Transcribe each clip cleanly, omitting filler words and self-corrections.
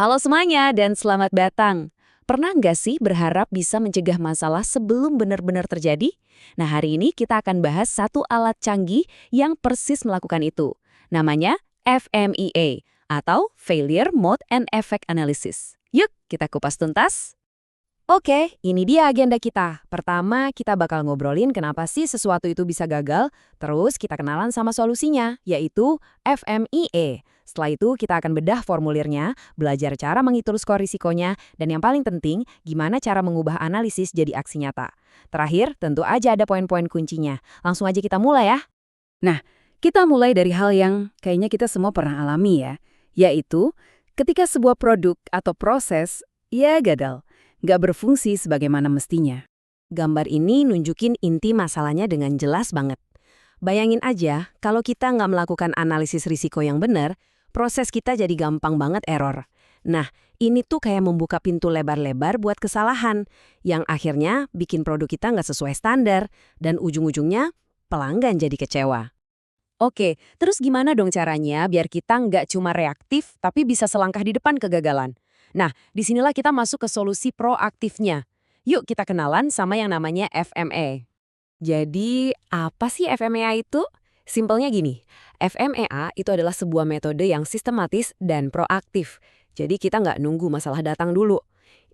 Halo semuanya dan selamat datang. Pernah nggak sih berharap bisa mencegah masalah sebelum benar-benar terjadi? Nah, hari ini kita akan bahas satu alat canggih yang persis melakukan itu. Namanya FMEA atau Failure Mode and Effect Analysis. Yuk, kita kupas tuntas. Oke, ini dia agenda kita. Pertama, kita bakal ngobrolin kenapa sih sesuatu itu bisa gagal, terus kita kenalan sama solusinya, yaitu FMEA. Setelah itu, kita akan bedah formulirnya, belajar cara menghitung skor risikonya, dan yang paling penting, gimana cara mengubah analisis jadi aksi nyata. Terakhir, tentu aja ada poin-poin kuncinya. Langsung aja kita mulai ya. Nah, kita mulai dari hal yang kayaknya kita semua pernah alami ya, yaitu ketika sebuah produk atau proses, ya gagal. Nggak berfungsi sebagaimana mestinya. Gambar ini nunjukin inti masalahnya dengan jelas banget. Bayangin aja, kalau kita nggak melakukan analisis risiko yang benar, proses kita jadi gampang banget error. Nah, ini tuh kayak membuka pintu lebar-lebar buat kesalahan, yang akhirnya bikin produk kita nggak sesuai standar, dan ujung-ujungnya pelanggan jadi kecewa. Oke, terus gimana dong caranya biar kita nggak cuma reaktif, tapi bisa selangkah di depan kegagalan? Nah, disinilah kita masuk ke solusi proaktifnya. Yuk kita kenalan sama yang namanya FMEA. Jadi, apa sih FMEA itu? Simpelnya gini, FMEA itu adalah sebuah metode yang sistematis dan proaktif. Jadi kita nggak nunggu masalah datang dulu.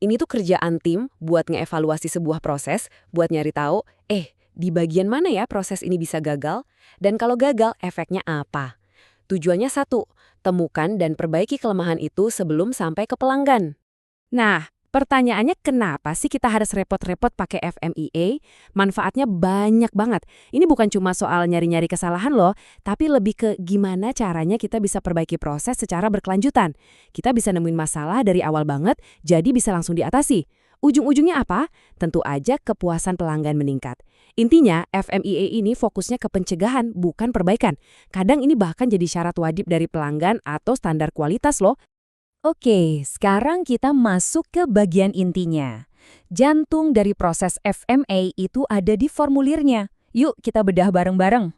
Ini tuh kerjaan tim buat ngeevaluasi sebuah proses, buat nyari tahu, di bagian mana ya proses ini bisa gagal? Dan kalau gagal, efeknya apa? Tujuannya satu, temukan dan perbaiki kelemahan itu sebelum sampai ke pelanggan. Nah, pertanyaannya kenapa sih kita harus repot-repot pakai FMEA? Manfaatnya banyak banget. Ini bukan cuma soal nyari-nyari kesalahan loh, tapi lebih ke gimana caranya kita bisa perbaiki proses secara berkelanjutan. Kita bisa nemuin masalah dari awal banget, jadi bisa langsung diatasi. Ujung-ujungnya apa? Tentu aja kepuasan pelanggan meningkat. Intinya, FMEA ini fokusnya ke pencegahan, bukan perbaikan. Kadang ini bahkan jadi syarat wajib dari pelanggan atau standar kualitas loh. Oke, sekarang kita masuk ke bagian intinya. Jantung dari proses FMEA itu ada di formulirnya. Yuk kita bedah bareng-bareng.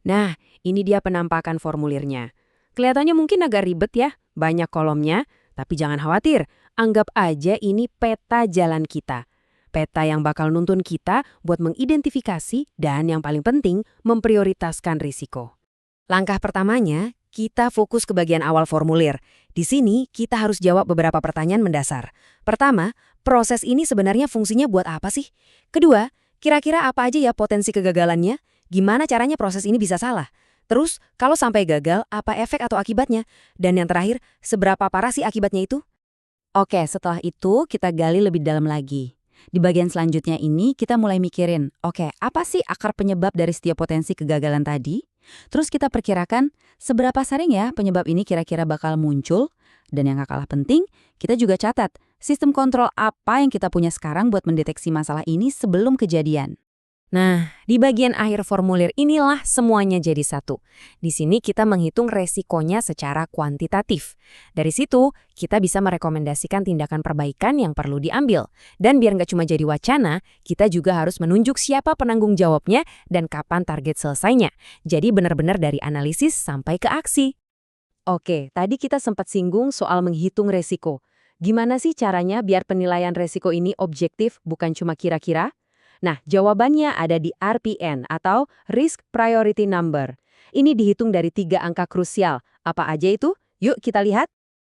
Nah, ini dia penampakan formulirnya. Kelihatannya mungkin agak ribet ya, banyak kolomnya, tapi jangan khawatir, anggap aja ini peta jalan kita. Peta yang bakal nuntun kita buat mengidentifikasi dan yang paling penting, memprioritaskan risiko. Langkah pertamanya, kita fokus ke bagian awal formulir. Di sini, kita harus jawab beberapa pertanyaan mendasar. Pertama, proses ini sebenarnya fungsinya buat apa sih? Kedua, kira-kira apa aja ya potensi kegagalannya? Gimana caranya proses ini bisa salah? Terus, kalau sampai gagal, apa efek atau akibatnya? Dan yang terakhir, seberapa parah sih akibatnya itu? Oke, setelah itu kita gali lebih dalam lagi. Di bagian selanjutnya ini kita mulai mikirin, oke, apa sih akar penyebab dari setiap potensi kegagalan tadi? Terus kita perkirakan seberapa sering ya penyebab ini kira-kira bakal muncul? Dan yang gak kalah penting, kita juga catat sistem kontrol apa yang kita punya sekarang buat mendeteksi masalah ini sebelum kejadian. Nah, di bagian akhir formulir inilah semuanya jadi satu. Di sini kita menghitung resikonya secara kuantitatif. Dari situ, kita bisa merekomendasikan tindakan perbaikan yang perlu diambil. Dan biar nggak cuma jadi wacana, kita juga harus menunjuk siapa penanggung jawabnya dan kapan target selesainya. Jadi benar-benar dari analisis sampai ke aksi. Oke, tadi kita sempat singgung soal menghitung resiko. Gimana sih caranya biar penilaian resiko ini objektif bukan cuma kira-kira? Nah, jawabannya ada di RPN atau Risk Priority Number. Ini dihitung dari 3 angka krusial. Apa aja itu? Yuk kita lihat.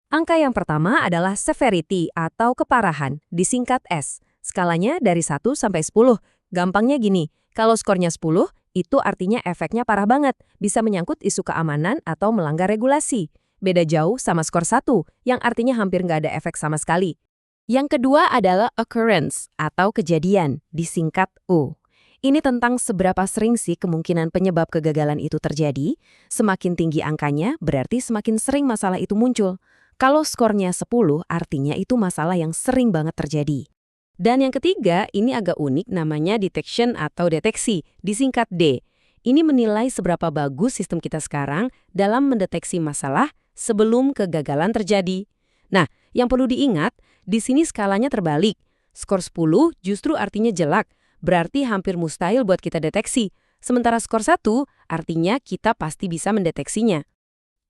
Angka yang pertama adalah severity atau keparahan, disingkat S. Skalanya dari 1 sampai 10. Gampangnya gini, kalau skornya 10, itu artinya efeknya parah banget, bisa menyangkut isu keamanan atau melanggar regulasi. Beda jauh sama skor 1, yang artinya hampir nggak ada efek sama sekali. Yang kedua adalah occurrence atau kejadian, disingkat O. Ini tentang seberapa sering sih kemungkinan penyebab kegagalan itu terjadi. Semakin tinggi angkanya, berarti semakin sering masalah itu muncul. Kalau skornya 10, artinya itu masalah yang sering banget terjadi. Dan yang ketiga, ini agak unik namanya detection atau deteksi, disingkat D. Ini menilai seberapa bagus sistem kita sekarang dalam mendeteksi masalah sebelum kegagalan terjadi. Nah, yang perlu diingat, di sini skalanya terbalik. Skor 10 justru artinya jelek, berarti hampir mustahil buat kita deteksi. Sementara skor 1 artinya kita pasti bisa mendeteksinya.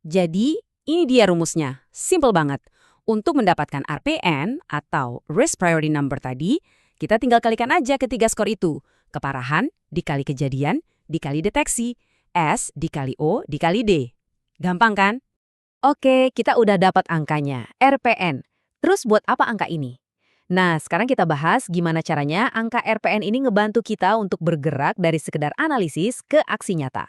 Jadi, ini dia rumusnya. Simple banget. Untuk mendapatkan RPN atau Risk Priority Number tadi, kita tinggal kalikan aja ketiga skor itu. Keparahan dikali kejadian dikali deteksi, S dikali O dikali D. Gampang kan? Oke, kita udah dapat angkanya, RPN. Terus buat apa angka ini? Nah, sekarang kita bahas gimana caranya angka RPN ini ngebantu kita untuk bergerak dari sekedar analisis ke aksi nyata.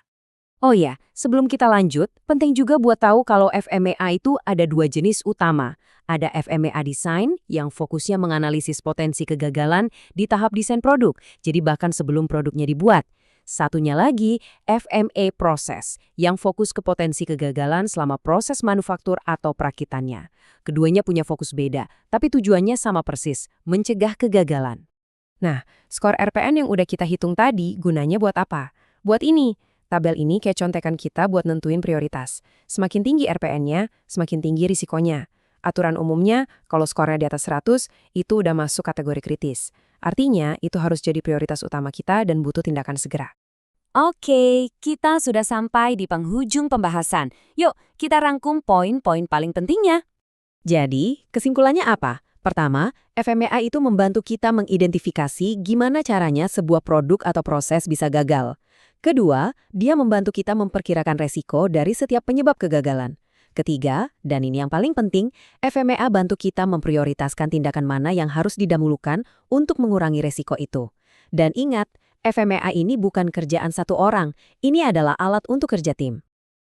Oh ya, sebelum kita lanjut, penting juga buat tahu kalau FMEA itu ada dua jenis utama. Ada FMEA Design yang fokusnya menganalisis potensi kegagalan di tahap desain produk, jadi bahkan sebelum produknya dibuat. Satunya lagi, FME Process yang fokus ke potensi kegagalan selama proses manufaktur atau perakitannya. Keduanya punya fokus beda, tapi tujuannya sama persis, mencegah kegagalan. Nah, skor RPN yang udah kita hitung tadi gunanya buat apa? Buat ini. Tabel ini kayak contekan kita buat nentuin prioritas. Semakin tinggi RPN-nya, semakin tinggi risikonya. Aturan umumnya, kalau skornya di atas 100, itu udah masuk kategori kritis. Artinya, itu harus jadi prioritas utama kita dan butuh tindakan segera. Oke, kita sudah sampai di penghujung pembahasan. Yuk, kita rangkum poin-poin paling pentingnya. Jadi, kesimpulannya apa? Pertama, FMEA itu membantu kita mengidentifikasi gimana caranya sebuah produk atau proses bisa gagal. Kedua, dia membantu kita memperkirakan resiko dari setiap penyebab kegagalan. Ketiga, dan ini yang paling penting, FMEA bantu kita memprioritaskan tindakan mana yang harus didahulukan untuk mengurangi resiko itu. Dan ingat, FMEA ini bukan kerjaan satu orang, ini adalah alat untuk kerja tim.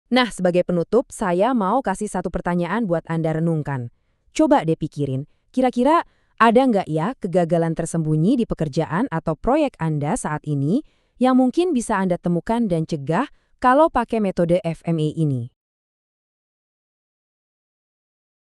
Nah, sebagai penutup, saya mau kasih satu pertanyaan buat Anda renungkan. Coba deh pikirin, kira-kira ada nggak ya kegagalan tersembunyi di pekerjaan atau proyek Anda saat ini yang mungkin bisa Anda temukan dan cegah kalau pakai metode FMEA ini?